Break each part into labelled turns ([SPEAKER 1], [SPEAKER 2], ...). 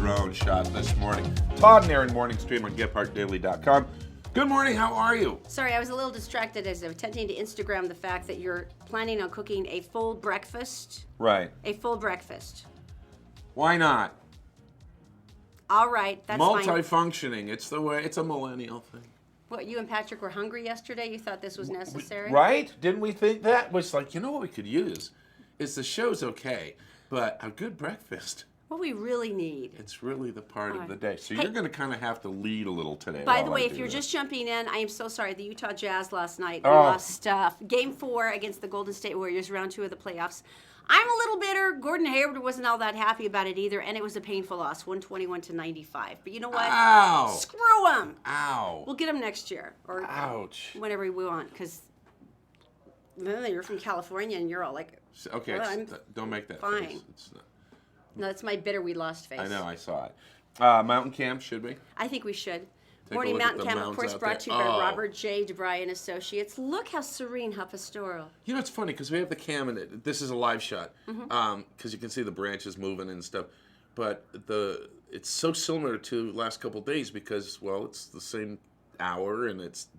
[SPEAKER 1] drone shot this morning. Todd and Erin morning stream on GetPartDaily.com. Good morning, how are you?
[SPEAKER 2] Sorry, I was a little distracted as I was attempting to Instagram the fact that you're planning on cooking a full breakfast.
[SPEAKER 1] Right.
[SPEAKER 2] A full breakfast.
[SPEAKER 1] Why not?
[SPEAKER 2] All right, that's fine.
[SPEAKER 1] Multifunctioning, it's the way, it's a millennial thing.
[SPEAKER 2] What, you and Patrick were hungry yesterday? You thought this was necessary?
[SPEAKER 1] Right? Didn't we think that? Was like, you know what we could use? Is the show's okay, but a good breakfast.
[SPEAKER 2] What we really need.
[SPEAKER 1] It's really the part of the day. So
[SPEAKER 2] Hey,
[SPEAKER 1] you're going to kind of have to lead a little today.
[SPEAKER 2] By the
[SPEAKER 1] while I
[SPEAKER 2] way, if
[SPEAKER 1] do
[SPEAKER 2] you're
[SPEAKER 1] this.
[SPEAKER 2] just jumping in, I am so sorry. The Utah Jazz last night, they lost Game 4 against the Golden State Warriors, round 2 of the playoffs. I'm a little bitter. Gordon Hayward wasn't all that happy about it either, and it was a painful loss, 121-95. But you know what?
[SPEAKER 1] Ow!
[SPEAKER 2] Screw him.
[SPEAKER 1] Ow!
[SPEAKER 2] We'll get him next year, or
[SPEAKER 1] Ouch!
[SPEAKER 2] whenever we want, because you're from California and you're all like,
[SPEAKER 1] Okay,
[SPEAKER 2] well,
[SPEAKER 1] don't make that
[SPEAKER 2] fine.
[SPEAKER 1] face. It's not,
[SPEAKER 2] no, that's my bitter we lost face.
[SPEAKER 1] I know, I saw it. Mountain camp, should we?
[SPEAKER 2] I think we should.
[SPEAKER 1] a
[SPEAKER 2] Morning
[SPEAKER 1] look at
[SPEAKER 2] Mountain
[SPEAKER 1] the
[SPEAKER 2] Camp, of
[SPEAKER 1] mountains
[SPEAKER 2] course,
[SPEAKER 1] out
[SPEAKER 2] brought to
[SPEAKER 1] there.
[SPEAKER 2] you by
[SPEAKER 1] Oh.
[SPEAKER 2] Robert J. DeBry and Associates. Look how serene, how pastoral.
[SPEAKER 1] You know, it's funny because we have the cam and this is a live shot because you can see the branches moving and stuff. But it's so similar to the last couple of days because, well, it's the same hour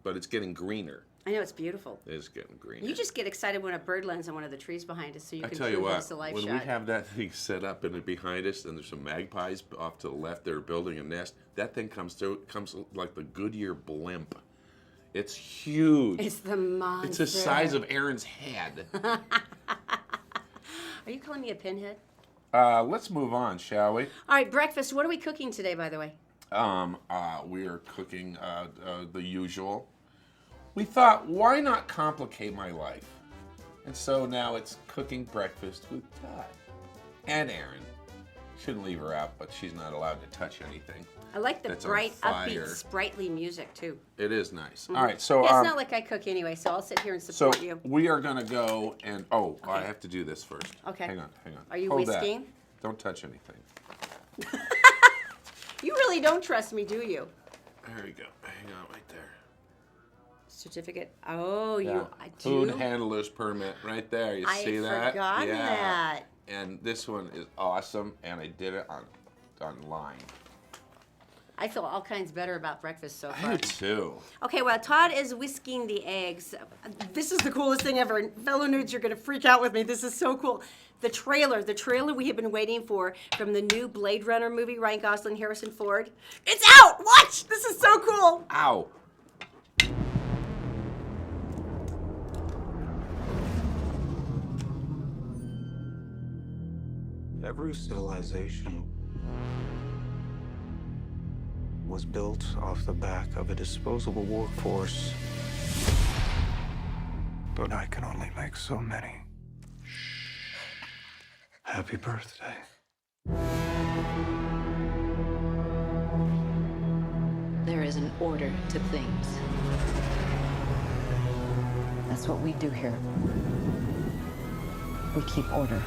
[SPEAKER 1] but it's getting greener.
[SPEAKER 2] I know, it's beautiful.
[SPEAKER 1] It is getting greener.
[SPEAKER 2] You just get excited when a bird lands on one of the trees behind us so you
[SPEAKER 1] I
[SPEAKER 2] can
[SPEAKER 1] tell you
[SPEAKER 2] prove that
[SPEAKER 1] what,
[SPEAKER 2] it's a live
[SPEAKER 1] when
[SPEAKER 2] shot.
[SPEAKER 1] we have that thing set up and behind us, and there's some magpies off to the left that are building a nest, that thing comes like the Goodyear blimp. It's huge.
[SPEAKER 2] It's the monster.
[SPEAKER 1] It's the size of Erin's head.
[SPEAKER 2] Are you calling me a pinhead?
[SPEAKER 1] Let's move on, shall we?
[SPEAKER 2] All right, breakfast. What are we cooking today, by the way?
[SPEAKER 1] We are cooking the usual. We thought, why not complicate my life? And so now it's cooking breakfast with Todd and Erin. Shouldn't leave her out, but she's not allowed to touch anything.
[SPEAKER 2] I like the
[SPEAKER 1] That's on
[SPEAKER 2] bright, upbeat,
[SPEAKER 1] fire.
[SPEAKER 2] sprightly music, too.
[SPEAKER 1] It is nice. All right, so
[SPEAKER 2] Yeah, it's not like I cook anyway, so I'll sit here and support you.
[SPEAKER 1] we are gonna go and I have to do this first.
[SPEAKER 2] Okay.
[SPEAKER 1] Hang on.
[SPEAKER 2] Are you
[SPEAKER 1] Hold
[SPEAKER 2] whisking?
[SPEAKER 1] That. Don't touch anything.
[SPEAKER 2] You really don't trust me, do you?
[SPEAKER 1] There you go. Hang on, right there.
[SPEAKER 2] Certificate. Oh,
[SPEAKER 1] Yeah.
[SPEAKER 2] I do.
[SPEAKER 1] Food handler's permit, right there. You see that?
[SPEAKER 2] I forgot that.
[SPEAKER 1] And this one is awesome, and I did it online.
[SPEAKER 2] I feel all kinds better about breakfast so far.
[SPEAKER 1] I do too.
[SPEAKER 2] Okay, well, Todd is whisking the eggs. This is the coolest thing ever. Fellow nudes, you're going to freak out with me. This is so cool. The trailer we have been waiting for from the new Blade Runner movie, Ryan Gosling, Harrison Ford. It's out! Watch! This is so cool!
[SPEAKER 1] Ow.
[SPEAKER 3] Every civilization was built off the back of a disposable workforce. But I can only make so many. Happy birthday.
[SPEAKER 4] There is an order to things. That's what we do here. We keep order.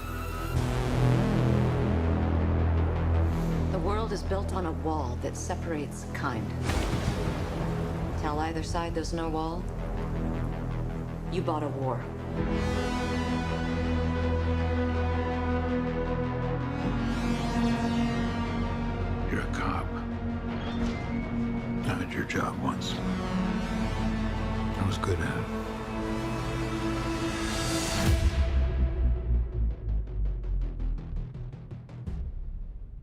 [SPEAKER 4] The world is built on a wall that separates kind. Tell either side there's no wall, you bought a war.
[SPEAKER 3] You're a cop. I did your job once. I was good at it.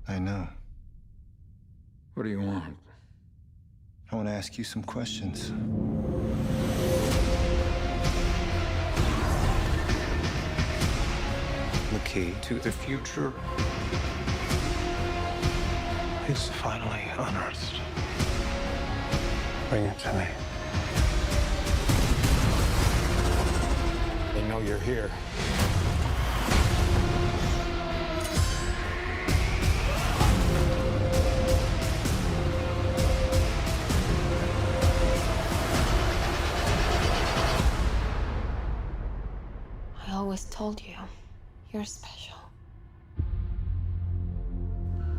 [SPEAKER 5] I know.
[SPEAKER 3] What do you want?
[SPEAKER 5] I want to ask you some questions.
[SPEAKER 3] The key to the future is finally unearthed. Bring it to me. They know you're here.
[SPEAKER 6] I always told you, you're special.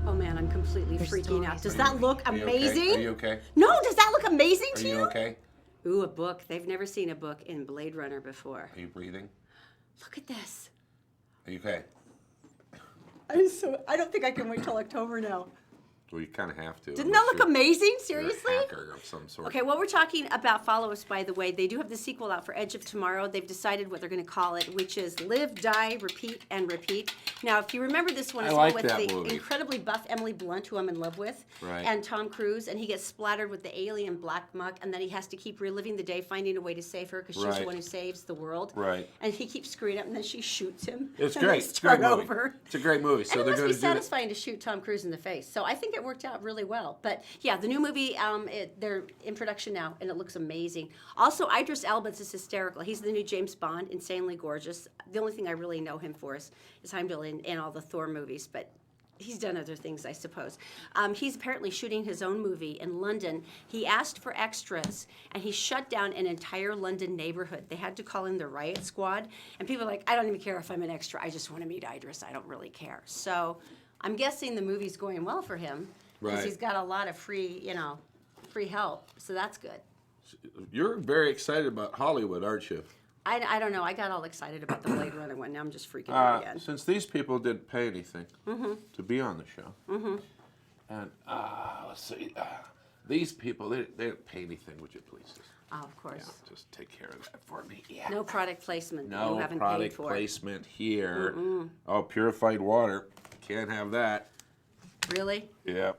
[SPEAKER 2] Oh, man, I'm completely
[SPEAKER 4] Your
[SPEAKER 2] freaking out.
[SPEAKER 4] stories
[SPEAKER 2] Does
[SPEAKER 4] are
[SPEAKER 2] that look
[SPEAKER 1] Are you
[SPEAKER 2] amazing?
[SPEAKER 1] okay? Are you okay?
[SPEAKER 2] No, does that look amazing
[SPEAKER 1] Are
[SPEAKER 2] to
[SPEAKER 1] you okay?
[SPEAKER 2] Ooh, a book. They've never seen a book in Blade Runner before.
[SPEAKER 1] Are you breathing?
[SPEAKER 2] Look at this.
[SPEAKER 1] Are you okay?
[SPEAKER 2] I don't think I can wait till October now.
[SPEAKER 1] Well, you kind of have to.
[SPEAKER 2] Didn't that look amazing? Seriously?
[SPEAKER 1] You're a hacker of some sort.
[SPEAKER 2] Okay, well, we're talking about follow-ups, by the way. They do have the sequel out for Edge of Tomorrow. They've decided what they're going to call it, which is Live, Die, Repeat, and Repeat. Now, if you remember this one, it's
[SPEAKER 1] like
[SPEAKER 2] one with
[SPEAKER 1] that
[SPEAKER 2] the
[SPEAKER 1] movie.
[SPEAKER 2] incredibly buff Emily Blunt, who I'm in love with,
[SPEAKER 1] Right.
[SPEAKER 2] and Tom Cruise, and he gets splattered with the alien black muck, and then he has to keep reliving the day, finding a way to save her, because she's the
[SPEAKER 1] Right.
[SPEAKER 2] one who saves the world.
[SPEAKER 1] Right.
[SPEAKER 2] And he keeps screwing up, and then she shoots him.
[SPEAKER 1] It's
[SPEAKER 2] and
[SPEAKER 1] great.
[SPEAKER 2] they
[SPEAKER 1] It's a great
[SPEAKER 2] start
[SPEAKER 1] movie.
[SPEAKER 2] over.
[SPEAKER 1] It's a great movie. So
[SPEAKER 2] And it
[SPEAKER 1] they're
[SPEAKER 2] must
[SPEAKER 1] going
[SPEAKER 2] be
[SPEAKER 1] to do it.
[SPEAKER 2] satisfying to shoot Tom Cruise in the face. So I think it worked out really well. But yeah, the new movie, they're in production now, and it looks amazing. Also, Idris Elba is hysterical. He's the new James Bond, insanely gorgeous. The only thing I really know him for is Heimdall in all the Thor movies, but he's done other things, I suppose. He's apparently shooting his own movie in London. He asked for extras, and he shut down an entire London neighborhood. They had to call in the riot squad, and people are like, I don't even care if I'm an extra. I just want to meet Idris. I don't really care. So I'm guessing the movie's going well for him because
[SPEAKER 1] Right.
[SPEAKER 2] he's got a lot of free help. So that's good.
[SPEAKER 1] You're very excited about Hollywood, aren't you?
[SPEAKER 2] I don't know. I got all excited about the Blade Runner one. Now I'm just freaking out again.
[SPEAKER 1] Since these people didn't pay anything to be on the show, and let's see, these people they didn't pay anything. Would you please
[SPEAKER 2] Oh, of course.
[SPEAKER 1] just take care of that for me? Yeah.
[SPEAKER 2] No product placement.
[SPEAKER 1] No
[SPEAKER 2] you haven't paid
[SPEAKER 1] product
[SPEAKER 2] for.
[SPEAKER 1] placement here. Oh, purified water. Can't have that.
[SPEAKER 2] Really?
[SPEAKER 1] Yeah.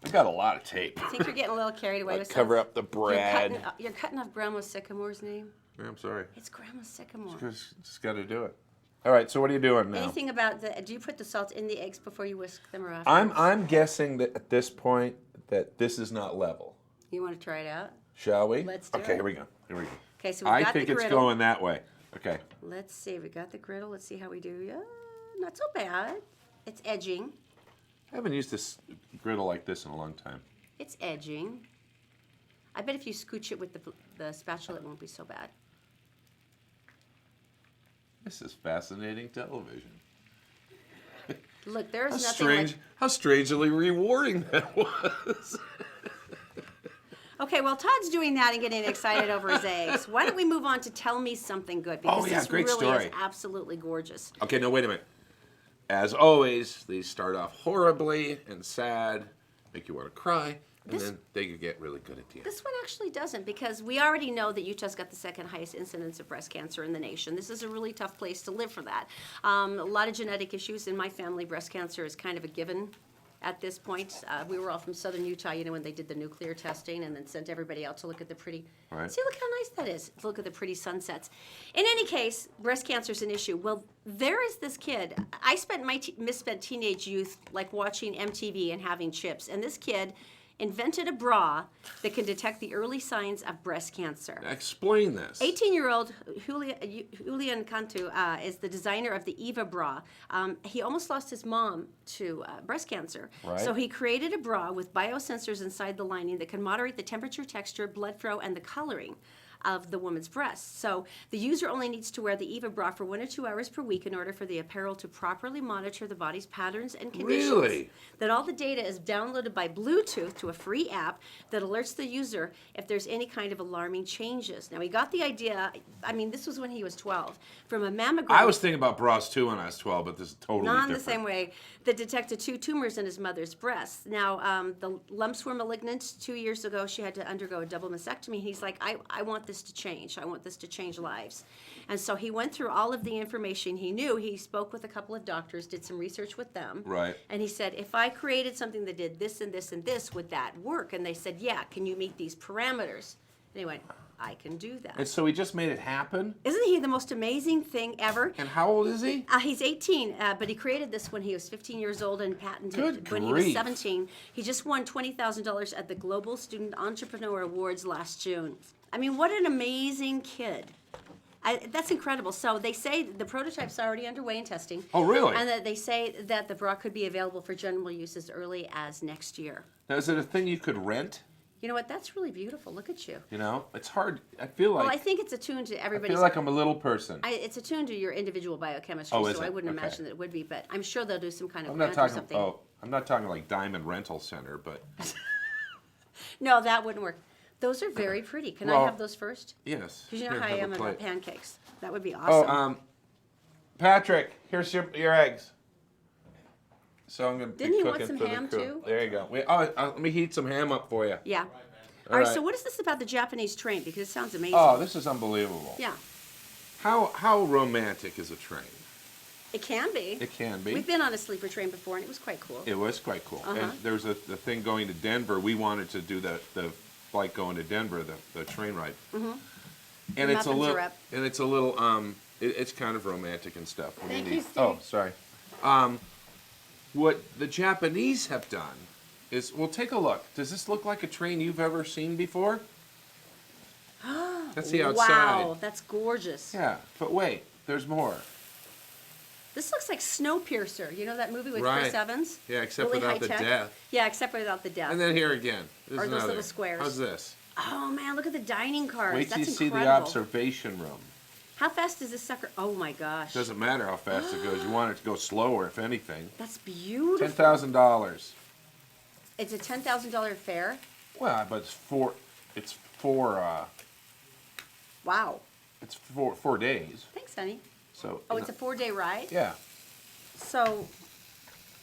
[SPEAKER 1] I got a lot of tape.
[SPEAKER 2] I think you're getting a little carried away with
[SPEAKER 1] Cover
[SPEAKER 2] stuff.
[SPEAKER 1] up the bread.
[SPEAKER 2] You're cutting off Grandma Sycamore's name.
[SPEAKER 1] I'm sorry.
[SPEAKER 2] It's Grandma Sycamore.
[SPEAKER 1] Just got to do it. All right. So what are you doing now?
[SPEAKER 2] Anything about do you put the salt in the eggs before you whisk them or after?
[SPEAKER 1] I'm guessing that at this point that this is not level.
[SPEAKER 2] You want to try it out?
[SPEAKER 1] Shall we?
[SPEAKER 2] Let's do
[SPEAKER 1] Okay,
[SPEAKER 2] it.
[SPEAKER 1] here we go.
[SPEAKER 2] Okay, so we've
[SPEAKER 1] I
[SPEAKER 2] got
[SPEAKER 1] think
[SPEAKER 2] the
[SPEAKER 1] it's
[SPEAKER 2] griddle.
[SPEAKER 1] going that way. Okay.
[SPEAKER 2] Let's see. We got the griddle. Let's see how we do. Yeah, not so bad. It's edging.
[SPEAKER 1] I haven't used this griddle like this in a long time.
[SPEAKER 2] It's edging. I bet if you scooch it with the spatula, it won't be so bad.
[SPEAKER 1] This is fascinating television.
[SPEAKER 2] Look, there's
[SPEAKER 1] How
[SPEAKER 2] nothing
[SPEAKER 1] strange!
[SPEAKER 2] like...
[SPEAKER 1] How strangely rewarding that was.
[SPEAKER 2] Okay, well, Todd's doing that and getting excited over his eggs. Why don't we move on to Tell Me Something Good? Because
[SPEAKER 1] yeah,
[SPEAKER 2] this
[SPEAKER 1] great
[SPEAKER 2] really
[SPEAKER 1] story.
[SPEAKER 2] is absolutely gorgeous.
[SPEAKER 1] Okay, no, wait a minute. As always, these start off horribly and sad, make you want to cry, and then they get really good at the end.
[SPEAKER 2] This one actually doesn't, because we already know that Utah's got the second highest incidence of breast cancer in the nation. This is a really tough place to live for that. A lot of genetic issues in my family. Breast cancer is kind of a given at this point. We were all from southern Utah, when they did the nuclear testing and then sent everybody out to look at the pretty,
[SPEAKER 1] Right.
[SPEAKER 2] see, look how nice that is, to look at the pretty sunsets. In any case, breast cancer is an issue. Well, there is this kid. I spent my misspent teenage youth like watching MTV and having chips, and this kid invented a bra that can detect the early signs of breast cancer.
[SPEAKER 1] Explain this.
[SPEAKER 2] 18-year-old Julian Cantu is the designer of the Eva bra. He almost lost his mom to breast cancer.
[SPEAKER 1] Right.
[SPEAKER 2] So he created a bra with biosensors inside the lining that can moderate the temperature, texture, blood flow, and the coloring of the woman's breasts. So the user only needs to wear the Eva bra for 1 or 2 hours per week in order for the apparel to properly monitor the body's patterns and conditions.
[SPEAKER 1] Really?
[SPEAKER 2] Then all the data is downloaded by Bluetooth to a free app that alerts the user if there's any kind of alarming changes. Now, he got the idea, this was when he was 12, from a mammogram.
[SPEAKER 1] I was thinking about bras too when I was 12, but this is totally
[SPEAKER 2] Not in
[SPEAKER 1] different.
[SPEAKER 2] the same way, that detected 2 tumors in his mother's breasts. Now, the lumps were malignant. 2 years ago, she had to undergo a double mastectomy. He's like, I want this to change. I want this to change lives. And so he went through all of the information he knew. He spoke with a couple of doctors, did some research with them.
[SPEAKER 1] Right.
[SPEAKER 2] And he said, if I created something that did this and this and this, would that work? And they said, yeah, can you meet these parameters? And he went, I can do that.
[SPEAKER 1] And so he just made it happen?
[SPEAKER 2] Isn't he the most amazing thing ever?
[SPEAKER 1] And how old is he?
[SPEAKER 2] He's 18, but he created this when he was 15 years old and patented it
[SPEAKER 1] Good
[SPEAKER 2] when he was
[SPEAKER 1] grief.
[SPEAKER 2] 17. He just won $20,000 at the Global Student Entrepreneur Awards last June. What an amazing kid. That's incredible. So they say the prototype's already underway in testing.
[SPEAKER 1] Oh, really?
[SPEAKER 2] And that they say that the bra could be available for general use as early as next year.
[SPEAKER 1] Now, is it a thing you could rent?
[SPEAKER 2] You know what? That's really beautiful. Look at you.
[SPEAKER 1] It's hard. I feel like
[SPEAKER 2] Well, I think it's attuned to
[SPEAKER 1] I
[SPEAKER 2] everybody's...
[SPEAKER 1] feel like I'm a little person.
[SPEAKER 2] It's attuned to your individual biochemistry,
[SPEAKER 1] Oh, is
[SPEAKER 2] so I
[SPEAKER 1] it?
[SPEAKER 2] wouldn't
[SPEAKER 1] Okay.
[SPEAKER 2] imagine that it would be, but I'm sure they'll do some kind of
[SPEAKER 1] I'm not
[SPEAKER 2] grant or
[SPEAKER 1] talking.
[SPEAKER 2] something.
[SPEAKER 1] Oh, I'm not talking like Diamond Rental Center, but
[SPEAKER 2] No, that wouldn't work. Those are very pretty. Can I
[SPEAKER 1] Well,
[SPEAKER 2] have those first?
[SPEAKER 1] yes.
[SPEAKER 2] Because you know
[SPEAKER 1] Here,
[SPEAKER 2] how I
[SPEAKER 1] have a
[SPEAKER 2] am about
[SPEAKER 1] plate.
[SPEAKER 2] pancakes. That would be
[SPEAKER 1] Oh,
[SPEAKER 2] awesome.
[SPEAKER 1] Patrick, here's your eggs. So I'm gonna be
[SPEAKER 2] Didn't he want
[SPEAKER 1] cooking
[SPEAKER 2] some
[SPEAKER 1] for the
[SPEAKER 2] ham,
[SPEAKER 1] crew.
[SPEAKER 2] too?
[SPEAKER 1] There you go. Wait, let me heat some ham up for you.
[SPEAKER 2] Yeah.
[SPEAKER 1] All
[SPEAKER 2] All right,
[SPEAKER 1] right.
[SPEAKER 2] so what is this about the Japanese train? Because it sounds amazing.
[SPEAKER 1] Oh, this is unbelievable.
[SPEAKER 2] Yeah,
[SPEAKER 1] How romantic is a train?
[SPEAKER 2] it can be.
[SPEAKER 1] It can be.
[SPEAKER 2] We've been on a sleeper train before, and it was quite cool.
[SPEAKER 1] It was quite cool.
[SPEAKER 2] Uh-huh.
[SPEAKER 1] And there's the thing going to Denver. We wanted to do the flight going to Denver, the train ride. Mm-hmm. And
[SPEAKER 2] The
[SPEAKER 1] it's a
[SPEAKER 2] muffins
[SPEAKER 1] little,
[SPEAKER 2] are up.
[SPEAKER 1] and it's a little, it's kind of romantic and stuff. What do
[SPEAKER 2] Thank
[SPEAKER 1] need?
[SPEAKER 2] you, Steve.
[SPEAKER 1] Oh, sorry. What the Japanese have done is, well, take a look. Does this look like a train you've ever seen before? That's the outside.
[SPEAKER 2] Wow, that's gorgeous.
[SPEAKER 1] Yeah, but wait, there's more.
[SPEAKER 2] This looks like Snowpiercer. You know that movie with
[SPEAKER 1] Right.
[SPEAKER 2] Chris Evans?
[SPEAKER 1] Yeah, except
[SPEAKER 2] Really
[SPEAKER 1] without the
[SPEAKER 2] high-tech?
[SPEAKER 1] death.
[SPEAKER 2] Yeah, except without the death.
[SPEAKER 1] And then here again. There's
[SPEAKER 2] Or those
[SPEAKER 1] another.
[SPEAKER 2] little squares.
[SPEAKER 1] How's this?
[SPEAKER 2] Oh man, look at the dining cars.
[SPEAKER 1] Wait till
[SPEAKER 2] That's
[SPEAKER 1] you see
[SPEAKER 2] incredible.
[SPEAKER 1] the observation room.
[SPEAKER 2] How fast does this sucker? Oh my gosh.
[SPEAKER 1] Doesn't matter how fast it goes. You want it to go slower, if anything.
[SPEAKER 2] That's beautiful.
[SPEAKER 1] $10,000.
[SPEAKER 2] It's a $10,000 fare.
[SPEAKER 1] Well, but it's
[SPEAKER 2] Wow.
[SPEAKER 1] 4 days.
[SPEAKER 2] Thanks, honey.
[SPEAKER 1] So.
[SPEAKER 2] Oh, it's a 4-day ride.
[SPEAKER 1] Yeah.
[SPEAKER 2] So,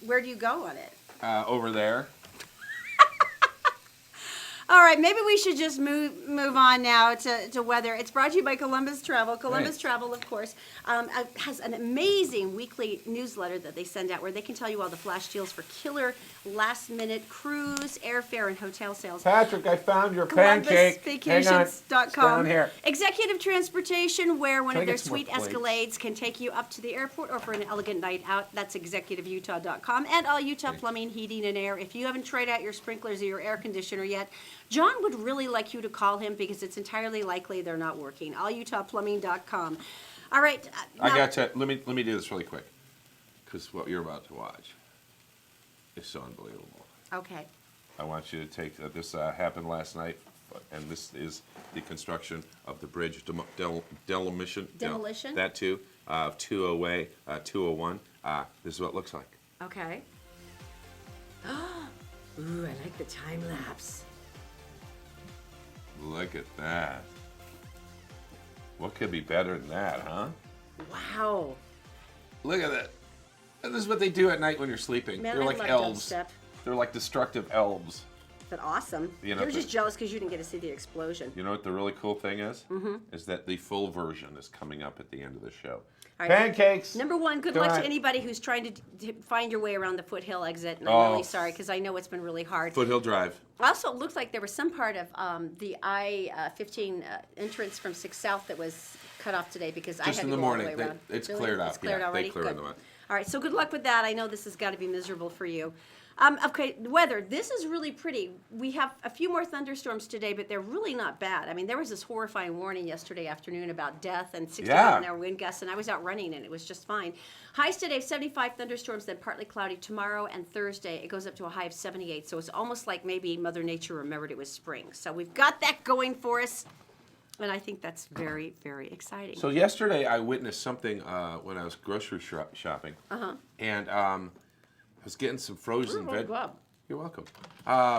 [SPEAKER 2] where do you go on it?
[SPEAKER 1] Over there.
[SPEAKER 2] All right, maybe we should just move on now to weather. It's brought to you by Columbus Travel. Columbus
[SPEAKER 1] Right.
[SPEAKER 2] Travel, of course, has an amazing weekly newsletter that they send out where they can tell you all the flash deals for killer last-minute cruise, airfare, and hotel sales.
[SPEAKER 1] Patrick, I found your pancake. Hang on. It's
[SPEAKER 2] ColumbusVacations.com.
[SPEAKER 1] down here.
[SPEAKER 2] Executive transportation, where one
[SPEAKER 1] Can I
[SPEAKER 2] of their
[SPEAKER 1] get some more
[SPEAKER 2] sweet
[SPEAKER 1] plates?
[SPEAKER 2] Escalades can take you up to the airport or for an elegant night out. That's ExecutiveUtah.com. And all Utah Plumbing, Heating, and Air. If you haven't tried out your sprinklers or your air conditioner yet, John would really like you to call him because it's entirely likely they're not working. AllUtahPlumbing.com. All right.
[SPEAKER 1] I
[SPEAKER 2] now-
[SPEAKER 1] got to. Let me do this really quick, because what you're about to watch is so unbelievable.
[SPEAKER 2] Okay.
[SPEAKER 1] I want you to take this happened last night, and this is the construction of the bridge demolition.
[SPEAKER 2] Demolition?
[SPEAKER 1] That too. 201. This is what it looks like.
[SPEAKER 2] Okay. Ooh, I like the time lapse.
[SPEAKER 1] Look at that. What could be better than that, huh?
[SPEAKER 2] Wow.
[SPEAKER 1] Look at that. And this is what they do at night when you're sleeping.
[SPEAKER 2] Man,
[SPEAKER 1] They're
[SPEAKER 2] I
[SPEAKER 1] like
[SPEAKER 2] love
[SPEAKER 1] elves.
[SPEAKER 2] dubstep.
[SPEAKER 1] They're like destructive elves.
[SPEAKER 2] But awesome.
[SPEAKER 1] You know,
[SPEAKER 2] You're just jealous because you didn't get to see the explosion.
[SPEAKER 1] You know what the really cool thing is? Mm-hmm. Is that the full version is coming up at the end of the show.
[SPEAKER 2] All right.
[SPEAKER 1] Pancakes!
[SPEAKER 2] Number one, good
[SPEAKER 1] Go
[SPEAKER 2] luck
[SPEAKER 1] ahead.
[SPEAKER 2] to anybody who's trying to find your way around the Foothill exit. And
[SPEAKER 1] Oh.
[SPEAKER 2] I'm really sorry because I know it's been really hard.
[SPEAKER 1] Foothill Drive.
[SPEAKER 2] Also, it looked like there was some part of the I-15 entrance from 6 South that was cut off today because I
[SPEAKER 1] Just
[SPEAKER 2] had
[SPEAKER 1] in
[SPEAKER 2] to
[SPEAKER 1] the
[SPEAKER 2] go all the
[SPEAKER 1] morning.
[SPEAKER 2] way around.
[SPEAKER 1] It's
[SPEAKER 2] Really?
[SPEAKER 1] cleared up.
[SPEAKER 2] It's cleared
[SPEAKER 1] Yeah,
[SPEAKER 2] already?
[SPEAKER 1] they cleared
[SPEAKER 2] Good.
[SPEAKER 1] them up.
[SPEAKER 2] All right, so good luck with that. I know this has got to be miserable for you. Okay, weather. This is really pretty. We have a few more thunderstorms today, but they're really not bad. I mean, there was this horrifying warning yesterday afternoon about death and 60 mile an hour wind gusts, and I was out running, and it was just fine. Highs today, 75 thunderstorms, then partly cloudy tomorrow and Thursday. It goes up to a high of 78, so it's almost like maybe Mother Nature remembered it was spring. So we've got that going for us, and I think that's very, very exciting.
[SPEAKER 1] So yesterday I witnessed something when I was grocery shopping. And I was getting some frozen You're welcome.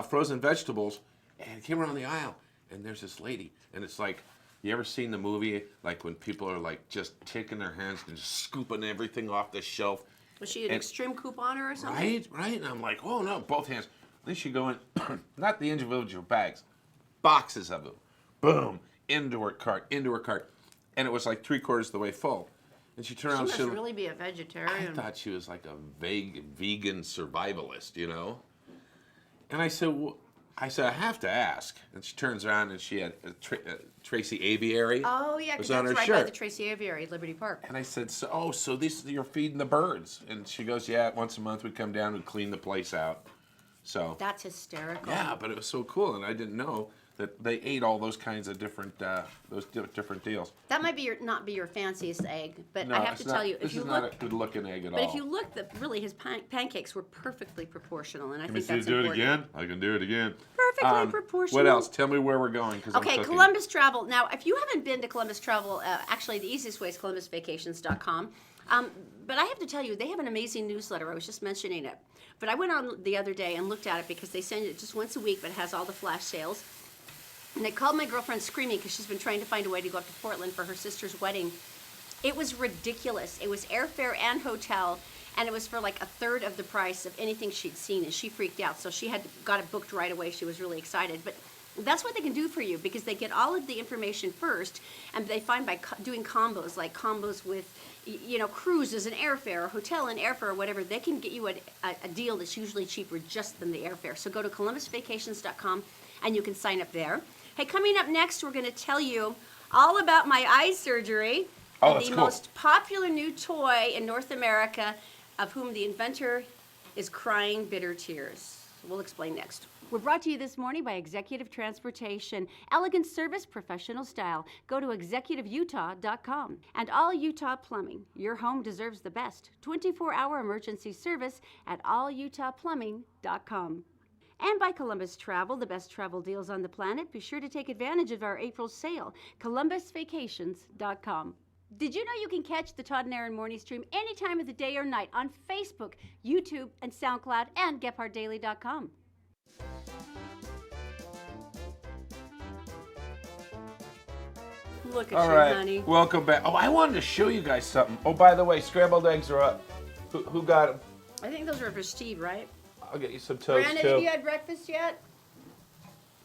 [SPEAKER 1] Frozen vegetables, and came around the aisle, and there's this lady, and it's like, you ever seen the movie, like when people are like just taking their hands and just scooping everything off the shelf?
[SPEAKER 2] Was she an
[SPEAKER 1] and-
[SPEAKER 2] extreme couponer or something?
[SPEAKER 1] Right. And I'm like, oh no, both hands. Then she go in, not the individual bags, boxes of them. Boom, into her cart. And it was like 3/4 of the way full. And she turned
[SPEAKER 2] She
[SPEAKER 1] around
[SPEAKER 2] must
[SPEAKER 1] and
[SPEAKER 2] really be a
[SPEAKER 1] I
[SPEAKER 2] vegetarian.
[SPEAKER 1] thought she was like a vegan survivalist, you know? And I said, I have to ask. And she turns around and she had a Tracy Aviary.
[SPEAKER 2] Oh, yeah,
[SPEAKER 1] was
[SPEAKER 2] because
[SPEAKER 1] on
[SPEAKER 2] that's
[SPEAKER 1] her
[SPEAKER 2] right by
[SPEAKER 1] shirt.
[SPEAKER 2] the Tracy Aviary at Liberty Park.
[SPEAKER 1] And I said, so this you're feeding the birds? And she goes, yeah, once a month we come down and clean the place out. So
[SPEAKER 2] That's hysterical.
[SPEAKER 1] yeah, but it was so cool, and I didn't know that they ate all those kinds of different different deals.
[SPEAKER 2] That might be not be your fanciest egg, but
[SPEAKER 1] No,
[SPEAKER 2] I have
[SPEAKER 1] it's
[SPEAKER 2] to
[SPEAKER 1] not-
[SPEAKER 2] tell you,
[SPEAKER 1] this
[SPEAKER 2] if you
[SPEAKER 1] is
[SPEAKER 2] look,
[SPEAKER 1] not a good-looking egg at
[SPEAKER 2] but
[SPEAKER 1] all.
[SPEAKER 2] if you look, really his pancakes were perfectly proportional, and I
[SPEAKER 1] Let me
[SPEAKER 2] think
[SPEAKER 1] see you
[SPEAKER 2] that's
[SPEAKER 1] do it
[SPEAKER 2] important.
[SPEAKER 1] again. I can do it again.
[SPEAKER 2] Perfectly proportional.
[SPEAKER 1] What else? Tell me where we're going. 'Cause I'm
[SPEAKER 2] Okay,
[SPEAKER 1] cooking.
[SPEAKER 2] Columbus Travel. Now, if you haven't been to Columbus Travel, actually the easiest way is ColumbusVacations.com. But I have to tell you, they have an amazing newsletter. I was just mentioning it. But I went on the other day and looked at it because they send it just once a week, but it has all the flash sales. And they called my girlfriend screaming because she's been trying to find a way to go up to Portland for her sister's wedding. It was ridiculous. It was airfare and hotel. and it was for like a third of the price of anything she'd seen, and she freaked out. So she got it booked right away. She was really excited. But that's what they can do for you, because they get all of the information first, and they find by doing combos, like combos with, cruises and airfare, or hotel and airfare, or whatever, they can get you a deal that's usually cheaper just than the airfare. So go to columbusvacations.com and you can sign up there. Hey, coming up next, we're going to tell you all about my eye surgery.
[SPEAKER 1] Oh,
[SPEAKER 2] And
[SPEAKER 1] that's
[SPEAKER 2] the
[SPEAKER 1] cool.
[SPEAKER 2] most popular new toy in North America, of whom the inventor is crying bitter tears. We'll explain next. We're brought to you this morning by Executive Transportation. Elegant service, professional style. Go to executiveutah.com. And All Utah Plumbing. Your home deserves the best. 24-hour emergency service at allutahplumbing.com. And by Columbus Travel, the best travel deals on the planet. Be sure to take advantage of our April sale. columbusvacations.com. Did you know you can catch the Todd and Erin morning stream any time of the day or night on Facebook, YouTube, and SoundCloud, and GephardtDaily.com. Look at
[SPEAKER 1] All
[SPEAKER 2] you,
[SPEAKER 1] right,
[SPEAKER 2] honey.
[SPEAKER 1] welcome back. Oh, I wanted to show you guys something. Oh, by the way, scrambled eggs are up. Who got them?
[SPEAKER 2] I think those are for Steve, right?
[SPEAKER 1] I'll get you some toast,
[SPEAKER 2] Brandon,
[SPEAKER 1] too.
[SPEAKER 2] have you had breakfast yet?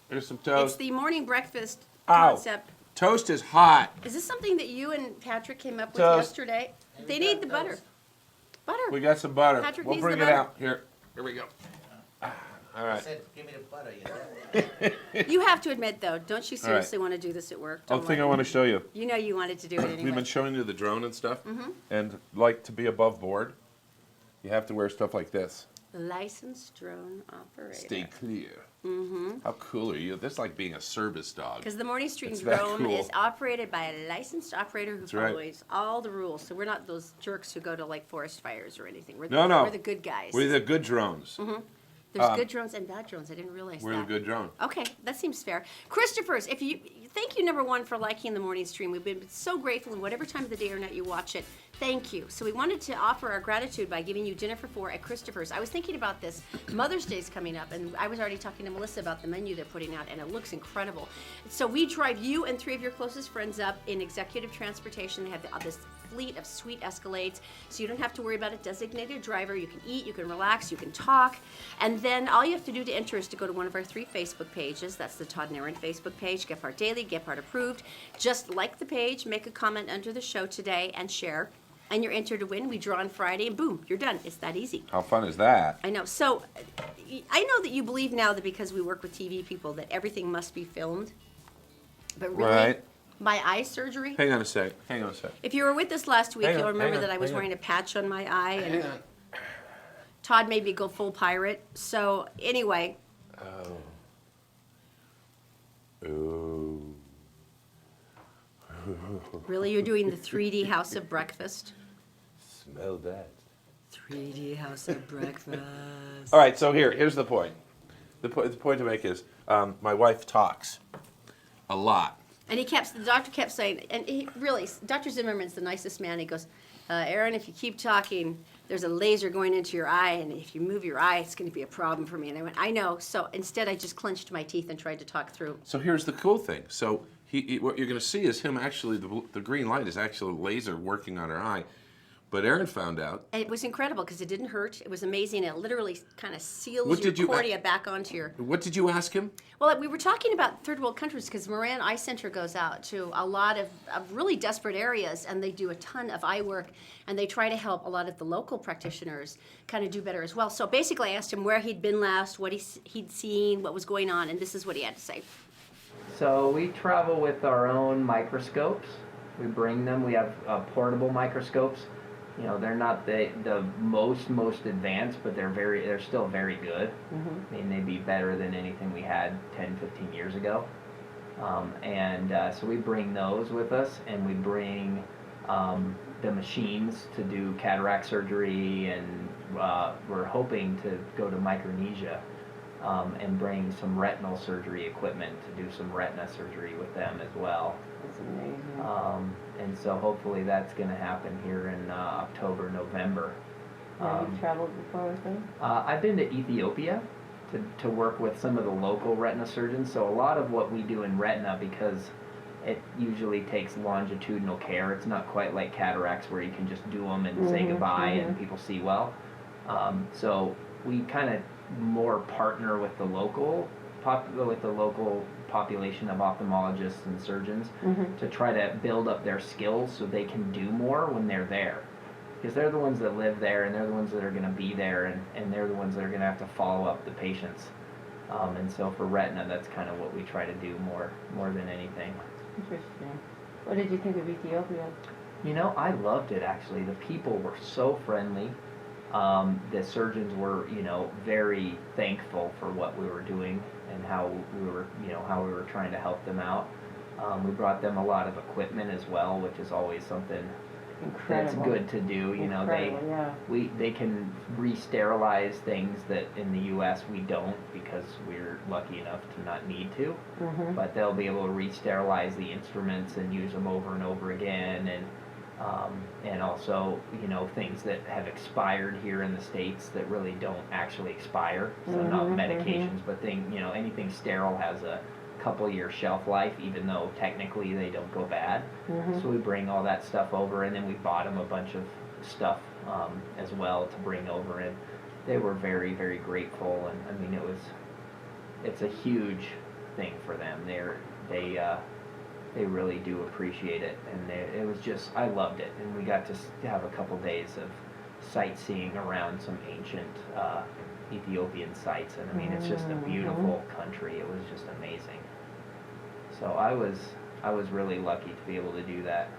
[SPEAKER 1] Here's some
[SPEAKER 2] It's
[SPEAKER 1] toast.
[SPEAKER 2] the morning breakfast
[SPEAKER 1] Ow.
[SPEAKER 2] concept.
[SPEAKER 1] Toast is hot.
[SPEAKER 2] Is this something that you and Patrick came up with
[SPEAKER 1] Toast.
[SPEAKER 2] yesterday? They need the butter. Butter.
[SPEAKER 1] We got some butter.
[SPEAKER 2] Patrick
[SPEAKER 1] We'll
[SPEAKER 2] needs
[SPEAKER 1] bring
[SPEAKER 2] the
[SPEAKER 1] it
[SPEAKER 2] butter.
[SPEAKER 1] out. Here we go. All right.
[SPEAKER 7] said, give me the butter, you know?
[SPEAKER 2] You have to admit, though, don't you seriously want to do this at work?
[SPEAKER 1] One
[SPEAKER 2] Don't
[SPEAKER 1] thing I
[SPEAKER 2] lie.
[SPEAKER 1] want to show you.
[SPEAKER 2] You know you wanted to do it anyway.
[SPEAKER 1] We've been showing you the drone and stuff.
[SPEAKER 2] Mm-hmm.
[SPEAKER 1] And like to be above board, you have to wear stuff like this.
[SPEAKER 2] Licensed drone operator.
[SPEAKER 1] Stay clear. Mm-hmm. How cool are you? This is like being a service dog.
[SPEAKER 2] Because the Morning Stream
[SPEAKER 1] It's that
[SPEAKER 2] drone
[SPEAKER 1] cool.
[SPEAKER 2] is operated by a licensed operator who
[SPEAKER 1] right.
[SPEAKER 2] follows all the rules. So we're not those jerks who go to like forest fires or anything. We're
[SPEAKER 1] No,
[SPEAKER 2] the,
[SPEAKER 1] no.
[SPEAKER 2] We're the good guys.
[SPEAKER 1] We're the good drones.
[SPEAKER 2] There's good drones and bad drones. I didn't realize
[SPEAKER 1] We're
[SPEAKER 2] that.
[SPEAKER 1] the good drone.
[SPEAKER 2] Okay, that seems fair. Christopher's, thank you, number one, for liking the morning stream. We've been so grateful, and whatever time of the day or night you watch it, thank you. So we wanted to offer our gratitude by giving you dinner for 4 at Christopher's. I was thinking about this. Mother's Day's coming up, and I was already talking to Melissa about the menu they're putting out, and it looks incredible. So we drive you and 3 of your closest friends up in executive transportation. They have this fleet of sweet Escalades, so you don't have to worry about a designated driver. You can eat, you can relax, you can talk, and then all you have to do to enter is to go to one of our 3 Facebook pages. That's the Todd and Erin Facebook page, Gephardt Daily, Gephardt Approved. Just like the page, make a comment under the show today, and share, and you're entered to win. We draw on Friday, and boom, you're done. It's that easy.
[SPEAKER 1] How fun is that?
[SPEAKER 2] I know. So I know that you believe now that because we work with TV people that everything must be filmed, but really,
[SPEAKER 1] Right.
[SPEAKER 2] my eye surgery.
[SPEAKER 1] Hang on a sec. Hang on a sec.
[SPEAKER 2] If you were with us last week,
[SPEAKER 1] Hang
[SPEAKER 2] you'll
[SPEAKER 1] on,
[SPEAKER 2] remember
[SPEAKER 1] hang on,
[SPEAKER 2] that I was
[SPEAKER 1] hang on.
[SPEAKER 2] wearing a patch on my eye, and
[SPEAKER 1] Hang on.
[SPEAKER 2] Todd made me go full pirate. So anyway,
[SPEAKER 1] Ooh.
[SPEAKER 2] really, you're doing the 3D House of Breakfast.
[SPEAKER 1] Smell that.
[SPEAKER 2] 3D House of Breakfast.
[SPEAKER 1] All right, so here's the point. The point to make is my wife talks a lot.
[SPEAKER 2] And the doctor kept saying, and really, Dr. Zimmerman's the nicest man. He goes, Erin, if you keep talking, there's a laser going into your eye, and if you move your eye, it's going to be a problem for me. And I went, I know. So instead, I just clenched my teeth and tried to talk through.
[SPEAKER 1] So here's the cool thing. So what you're going to see is him actually, the green light is actually a laser working on her eye. But Erin found out.
[SPEAKER 2] It was incredible because it didn't hurt. It was amazing. It literally kind of seals
[SPEAKER 1] What
[SPEAKER 2] your
[SPEAKER 1] did you-
[SPEAKER 2] cornea back onto your...
[SPEAKER 1] What did you ask him?
[SPEAKER 2] Well, we were talking about third world countries because Moran Eye Center goes out to a lot of really desperate areas, and they do a ton of eye work, and they try to help a lot of the local practitioners kind of do better as well. So basically, I asked him where he'd been last, what he'd seen, what was going on, and this is what he had to say.
[SPEAKER 8] So we travel with our own microscopes. We bring them. We have portable microscopes. You know, they're not the most advanced, but they're still very good. I mean, they'd be better than anything we had 10, 15 years ago. So we bring those with us, and we bring the machines to do cataract surgery, and we're hoping to go to Micronesia and bring some retinal surgery equipment to do some retina surgery with them as well.
[SPEAKER 2] That's amazing.
[SPEAKER 8] And so hopefully that's going to happen here in October, November.
[SPEAKER 2] Have you traveled before with them?
[SPEAKER 8] I've been to Ethiopia to work with some of the local retina surgeons. So a lot of what we do in retina, because It usually takes longitudinal care. It's not quite like cataracts where you can just do them and say goodbye and people see well. So we kind of more partner with the local population of ophthalmologists and surgeons to try to build up their skills so they can do more when they're there. Because they're the ones that live there, and they're the ones that are going to be there, and they're the ones that are going to have to follow up the patients. And so for retina, that's kind of what we try to do more than anything.
[SPEAKER 9] Interesting. What did you think of Ethiopia?
[SPEAKER 8] You know, I loved it actually. The people were so friendly. The surgeons were, you know, very thankful for what we were doing and how we were trying to help them out. We brought them a lot of equipment as well, which is always something that's good to do. You know, they can re-sterilize things that in the U.S. we don't because we're lucky enough to not need to. But they'll be able to re-sterilize the instruments and use them over and over again, and also, you know, things that have expired here in the States that really don't actually expire. So not medications, but anything sterile has a couple-year shelf life, even though technically they don't go bad. So we bring all that stuff over, and then we bought them a bunch of stuff as well to bring over, and they were very, very grateful. And I mean, it's a huge thing for them. They really do appreciate it, and it was just, I loved it. And we got to have a couple days of sightseeing around some ancient Ethiopian sites, and I mean, it's just a beautiful country. It was just amazing. So I was really lucky to be able to do that.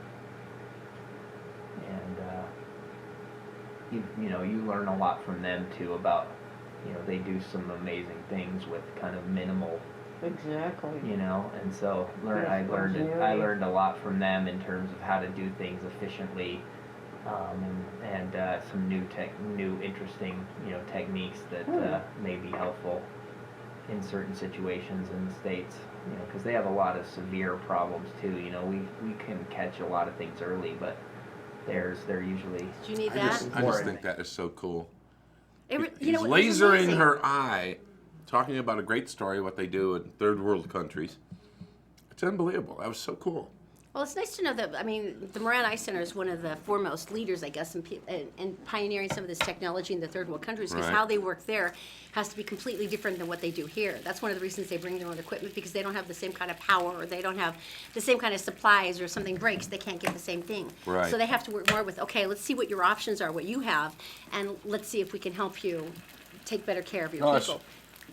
[SPEAKER 8] And you learn a lot from them too about, you know, they do some amazing things with kind of minimal.
[SPEAKER 9] Exactly.
[SPEAKER 8] You know, and so I learned a lot from them in terms of how to do things efficiently, and some new interesting, you know, techniques that may be helpful in certain situations in the States. You know, because they have a lot of severe problems too. You know, we can catch a lot of things early, but they're usually.
[SPEAKER 2] Do you need that?
[SPEAKER 1] I just think that is so cool.
[SPEAKER 2] You
[SPEAKER 1] He's
[SPEAKER 2] know, it was
[SPEAKER 1] lasering
[SPEAKER 2] amazing.
[SPEAKER 1] her eye, talking about a great story, what they do in third world countries. It's unbelievable. That was so cool.
[SPEAKER 2] Well, it's nice to know that, I mean, the Moran Eye Center is one of the foremost leaders, I guess, in pioneering some of this technology in the third world countries, because
[SPEAKER 1] Right.
[SPEAKER 2] how they work there has to be completely different than what they do here. That's one of the reasons they bring their own equipment, because they don't have the same kind of power, or they don't have the same kind of supplies, or something breaks, they can't get the same thing.
[SPEAKER 1] Right.
[SPEAKER 2] So they have to work more with, okay, let's see what your options are, what you have, and let's see if we can help you take better care of your
[SPEAKER 1] Oh,
[SPEAKER 2] people.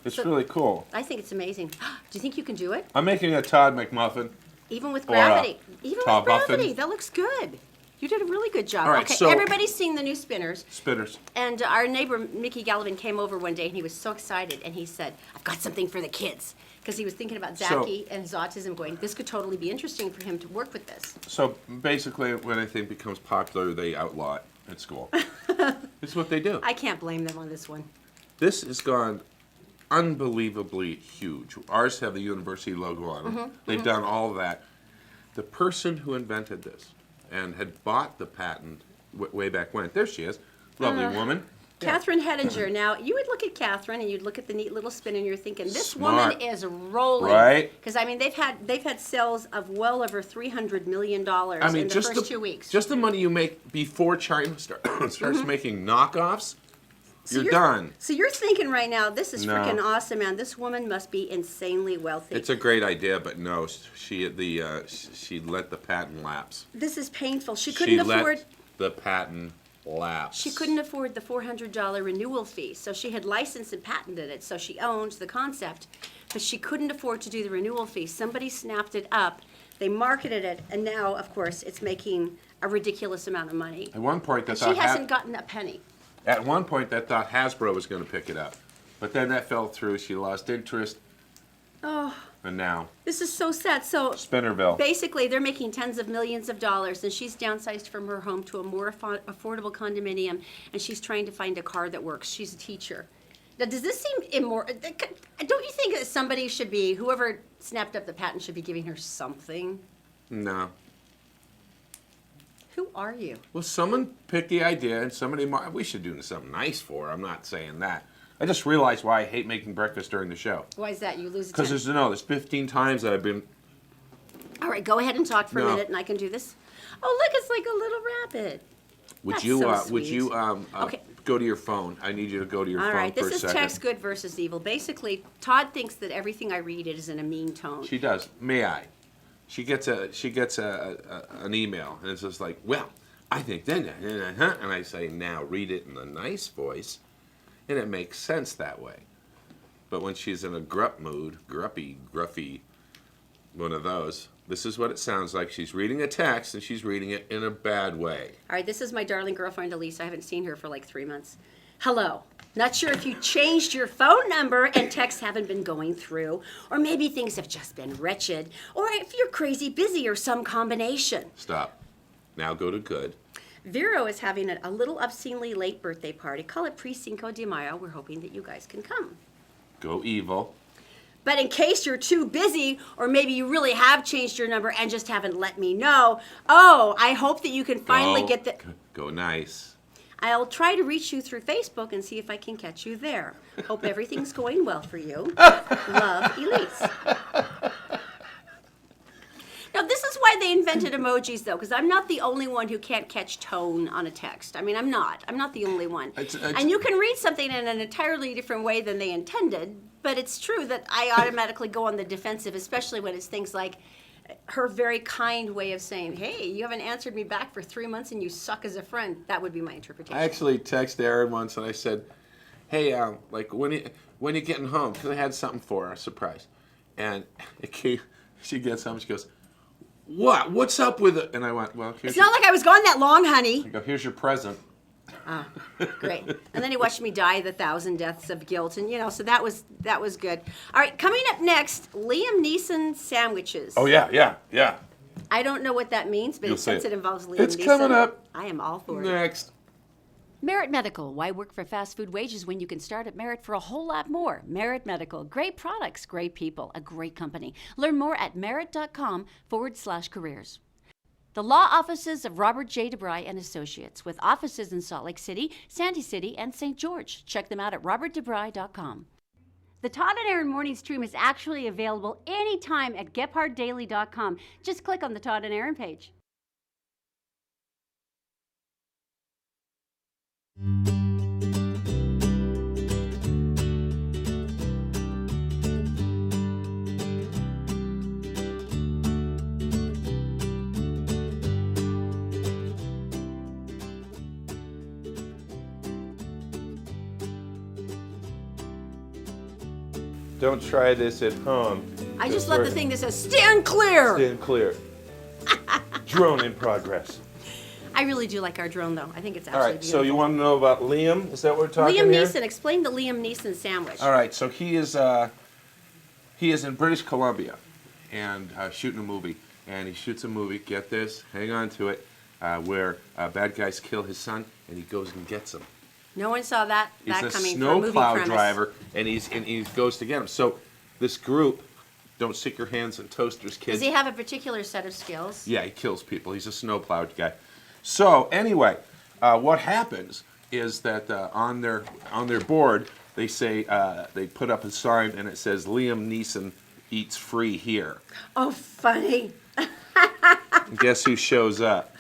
[SPEAKER 1] It's
[SPEAKER 2] So-
[SPEAKER 1] really cool.
[SPEAKER 2] I think it's amazing. Do you think you can do it?
[SPEAKER 1] I'm making a Todd McMuffin.
[SPEAKER 2] Even with
[SPEAKER 1] Or,
[SPEAKER 2] gravity. Even with
[SPEAKER 1] top muffin.
[SPEAKER 2] gravity. That looks good. You did a really good job.
[SPEAKER 1] All right,
[SPEAKER 2] okay,
[SPEAKER 1] so-
[SPEAKER 2] everybody's seeing the new spinners.
[SPEAKER 1] Spinners.
[SPEAKER 2] And our neighbor, Mickey Gallivan, came over one day and he was so excited. And he said, I've got something for the kids. Because he was thinking about Zachy and his autism, going, this could totally be interesting for him to work with this.
[SPEAKER 1] So basically, when anything becomes popular, they outlaw it at school. It's what they do.
[SPEAKER 2] I can't blame them on this one.
[SPEAKER 1] This has gone unbelievably huge. Ours have the university logo on them. They've done all of that. The person who invented this and had bought the patent way back when, there she is, lovely woman.
[SPEAKER 2] Catherine Hedinger. Now, you would look at Catherine and you'd look at the neat little spin and you're thinking, this
[SPEAKER 1] Smart.
[SPEAKER 2] woman is rolling.
[SPEAKER 1] Right.
[SPEAKER 2] Because, I mean, they've had sales of well over $300 million
[SPEAKER 1] I mean,
[SPEAKER 2] in the
[SPEAKER 1] just
[SPEAKER 2] first 2 weeks.
[SPEAKER 1] Just the money you make before China starts making knockoffs,
[SPEAKER 2] So
[SPEAKER 1] you're done.
[SPEAKER 2] So you're thinking right now, this is
[SPEAKER 1] No.
[SPEAKER 2] freaking awesome, man. This woman must be insanely wealthy.
[SPEAKER 1] It's a great idea, but no, she let the patent lapse.
[SPEAKER 2] This is painful. She couldn't afford.
[SPEAKER 1] Let the patent lapse.
[SPEAKER 2] She couldn't afford the $400 renewal fee, so she had licensed and patented it, so she owned the concept, but she couldn't afford to do the renewal fee. Somebody snapped it up, they marketed it, and now, of course, it's making a ridiculous amount of money.
[SPEAKER 1] At one point,
[SPEAKER 2] And
[SPEAKER 1] that
[SPEAKER 2] she hasn't gotten a penny.
[SPEAKER 1] At one point, that thought Hasbro was going to pick it up, but then that fell through. She lost interest,
[SPEAKER 2] Oh,
[SPEAKER 1] and now
[SPEAKER 2] this is so sad. So
[SPEAKER 1] Spinnerville.
[SPEAKER 2] basically, they're making tens of millions of dollars, and she's downsized from her home to a more affordable condominium, and she's trying to find a car that works. She's a teacher. Now, does this seem immoral? Don't you think that somebody should be, whoever snapped up the patent should be giving her something?
[SPEAKER 1] No.
[SPEAKER 2] Who are you?
[SPEAKER 1] Well, someone picked the idea, and we should do something nice for her. I'm not saying that. I just realized why I hate making breakfast during the show.
[SPEAKER 2] Why is that? You lose
[SPEAKER 1] Because
[SPEAKER 2] attention.
[SPEAKER 1] there's 15 times that I've been
[SPEAKER 2] All right, go ahead and talk for a
[SPEAKER 1] No.
[SPEAKER 2] minute, and I can do this. Oh, look, it's like a little rabbit.
[SPEAKER 1] Would
[SPEAKER 2] That's
[SPEAKER 1] you
[SPEAKER 2] so
[SPEAKER 1] would
[SPEAKER 2] sweet.
[SPEAKER 1] you
[SPEAKER 2] Okay.
[SPEAKER 1] go to your phone? I need you to go to your
[SPEAKER 2] All
[SPEAKER 1] phone
[SPEAKER 2] right,
[SPEAKER 1] for
[SPEAKER 2] this
[SPEAKER 1] a
[SPEAKER 2] is
[SPEAKER 1] second.
[SPEAKER 2] text good versus evil. Basically, Todd thinks that everything I read it is in a mean tone.
[SPEAKER 1] She does. May I? She gets an email and it's just like, well, I think then, and I say, now read it in a nice voice, and it makes sense that way. But when she's in a gruffy, one of those, this is what it sounds like. She's reading a text and she's reading it in a bad way.
[SPEAKER 2] All right, this is my darling girlfriend Elise. I haven't seen her for like 3 months. Hello. Not sure if you changed your phone number and texts haven't been going through, or maybe things have just been wretched, or if you're crazy busy or some combination.
[SPEAKER 1] Stop. Now go to good.
[SPEAKER 2] Vero is having a little obscenely late birthday party. Call it pre-Cinco de Mayo. We're hoping that you guys can come.
[SPEAKER 1] Go evil.
[SPEAKER 2] But in case you're too busy, or maybe you really have changed your number and just haven't let me know, oh, I hope that you can finally get the...
[SPEAKER 1] Go nice.
[SPEAKER 2] I'll try to reach you through Facebook and see if I can catch you there. Hope everything's going well for you. Love, Elise. Now, this is why they invented emojis, though, because I'm not the only one who can't catch tone on a text. I mean, I'm not. I'm not the only one. And you can read something in an entirely different way than they intended, but it's true that I automatically go on the defensive, especially when it's things like her very kind way of saying, hey, you haven't answered me back for 3 months and you suck as a friend. That would be my interpretation.
[SPEAKER 1] I actually texted Erin once and I said, hey, like when you getting home? Because I had something for her, a surprise. And she gets home, she goes, what? What's up with it? And I went, well,
[SPEAKER 2] it's not like I was gone that long, honey.
[SPEAKER 1] I go, here's your present.
[SPEAKER 2] Oh, great. And then he watched me die the 1,000 deaths of guilt. And, so that was good. All right, coming up next, Liam Neeson sandwiches.
[SPEAKER 1] Oh, yeah.
[SPEAKER 2] I don't know what that means, but since it involves Liam Neeson.
[SPEAKER 1] It's coming up.
[SPEAKER 2] I am all for it.
[SPEAKER 1] Next.
[SPEAKER 10] Merit Medical. Why work for fast food wages when you can start at Merit for a whole lot more? Merit Medical. Great products, great people, a great company. Learn more at merit.com/careers. The law offices of Robert J. DeBry and Associates, with offices in Salt Lake City, Sandy City, and St. George. Check them out at robertdebry.com. The Todd and Erin morning stream is actually available anytime at gephardtdaily.com. Just click on the Todd and Erin page.
[SPEAKER 1] Don't try this at home.
[SPEAKER 2] I just love the thing that says, stand clear.
[SPEAKER 1] Stand clear. Drone in progress.
[SPEAKER 2] I really do like our drone, though. I think it's
[SPEAKER 1] All
[SPEAKER 2] absolutely
[SPEAKER 1] right,
[SPEAKER 2] beautiful.
[SPEAKER 1] so you want to know about Liam? Is that what we're talking
[SPEAKER 2] Liam
[SPEAKER 1] here?
[SPEAKER 2] Neeson. Explain the Liam Neeson sandwich.
[SPEAKER 1] All right, so he is in British Columbia and shooting a movie. And he shoots a movie, get this, hang on to it, where bad guys kill his son, and he goes and gets him.
[SPEAKER 2] No one saw that
[SPEAKER 1] He's a
[SPEAKER 2] coming from a movie
[SPEAKER 1] snowplow
[SPEAKER 2] premise.
[SPEAKER 1] driver, and he goes to get him. So this group, don't stick your hands in toasters, kids.
[SPEAKER 2] Does he have a particular set of skills?
[SPEAKER 1] Yeah, he kills people. He's a snowplow guy. So anyway, what happens is that on their board they say they put up a sign and it says Liam Neeson eats free here.
[SPEAKER 2] Oh, funny.
[SPEAKER 1] And guess who shows up?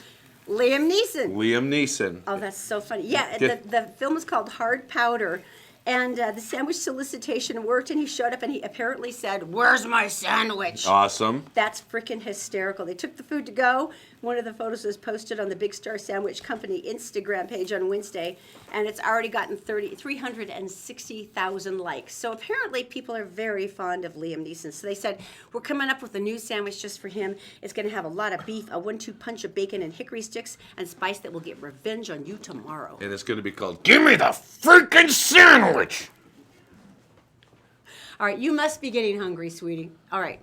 [SPEAKER 2] Liam Neeson.
[SPEAKER 1] Liam Neeson.
[SPEAKER 2] Oh, that's so funny. Yeah, the film is called Hard Powder, and the sandwich solicitation worked, and he showed up, and he apparently said, "Where's my sandwich?"
[SPEAKER 1] Awesome.
[SPEAKER 2] That's freaking hysterical. They took the food to go. One of the photos was posted on the Big Star Sandwich Company Instagram page on Wednesday, and it's already gotten 360,000 likes. So apparently people are very fond of Liam Neeson. So they said, we're coming up with a new sandwich just for him. It's going to have a lot of beef, a 1-2 punch of bacon and hickory sticks, and spice that will get revenge on you tomorrow.
[SPEAKER 1] And it's going to be called, Give Me the Freaking Sandwich!
[SPEAKER 2] All right, you must be getting hungry, sweetie. All right.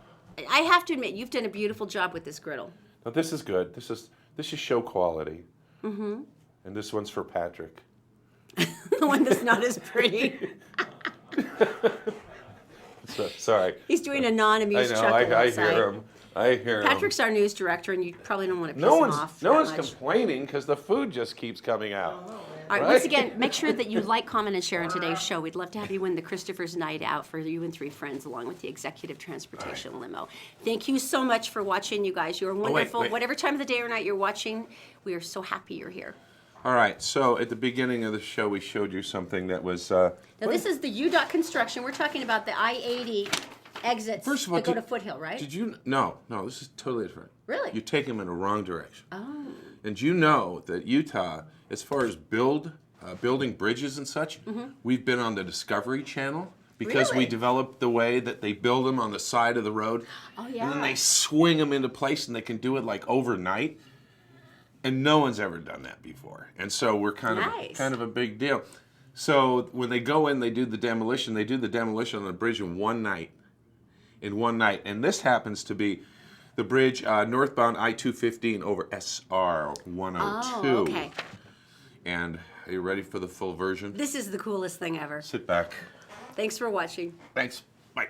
[SPEAKER 2] I have to admit, you've done a beautiful job with this griddle.
[SPEAKER 1] Now this is good. This is show quality. Mm-hmm. And this one's for Patrick.
[SPEAKER 2] The one that's not as pretty.
[SPEAKER 1] Sorry.
[SPEAKER 2] He's doing a non-amused chuckle
[SPEAKER 1] I
[SPEAKER 2] outside.
[SPEAKER 1] hear him. I hear him.
[SPEAKER 2] Patrick's our news director, and you probably don't want to piss him off.
[SPEAKER 1] No one's
[SPEAKER 2] that much.
[SPEAKER 1] complaining because the food just keeps coming out.
[SPEAKER 2] All right,
[SPEAKER 1] Right?
[SPEAKER 2] once again, make sure that you like, comment, and share on today's show. We'd love to have you win the Christopher's Night Out for you and 3 friends, along with the executive transportation limo. Thank you so much for watching, you guys. You're wonderful.
[SPEAKER 1] wait.
[SPEAKER 2] Whatever time of the day or night you're watching, we are so happy you're here.
[SPEAKER 1] All right, so at the beginning of the show, we showed you something that was...
[SPEAKER 2] Now, this is the UDOT construction. We're talking about the I-80 exits
[SPEAKER 1] First of all,
[SPEAKER 2] that go to Foothill, right?
[SPEAKER 1] Did you... No, this is totally different.
[SPEAKER 2] Really?
[SPEAKER 1] You take them in the wrong direction.
[SPEAKER 2] Oh.
[SPEAKER 1] And you know that Utah, as far as building bridges and such, we've been on the Discovery Channel because we
[SPEAKER 2] Really?
[SPEAKER 1] developed the way that they build them on the side of the road.
[SPEAKER 2] Oh, yeah.
[SPEAKER 1] And then they swing them into place, and they can do it like overnight. And no one's ever done that before. And so we're kind of a big deal. So when they go in, they do the demolition. They do the demolition on the bridge in one night. And this happens to be the bridge northbound I-215 over SR 102.
[SPEAKER 2] Oh, okay.
[SPEAKER 1] And are you ready for the full version?
[SPEAKER 2] This is the coolest thing ever.
[SPEAKER 1] Sit back.
[SPEAKER 2] Thanks for watching.
[SPEAKER 1] Thanks. Bye.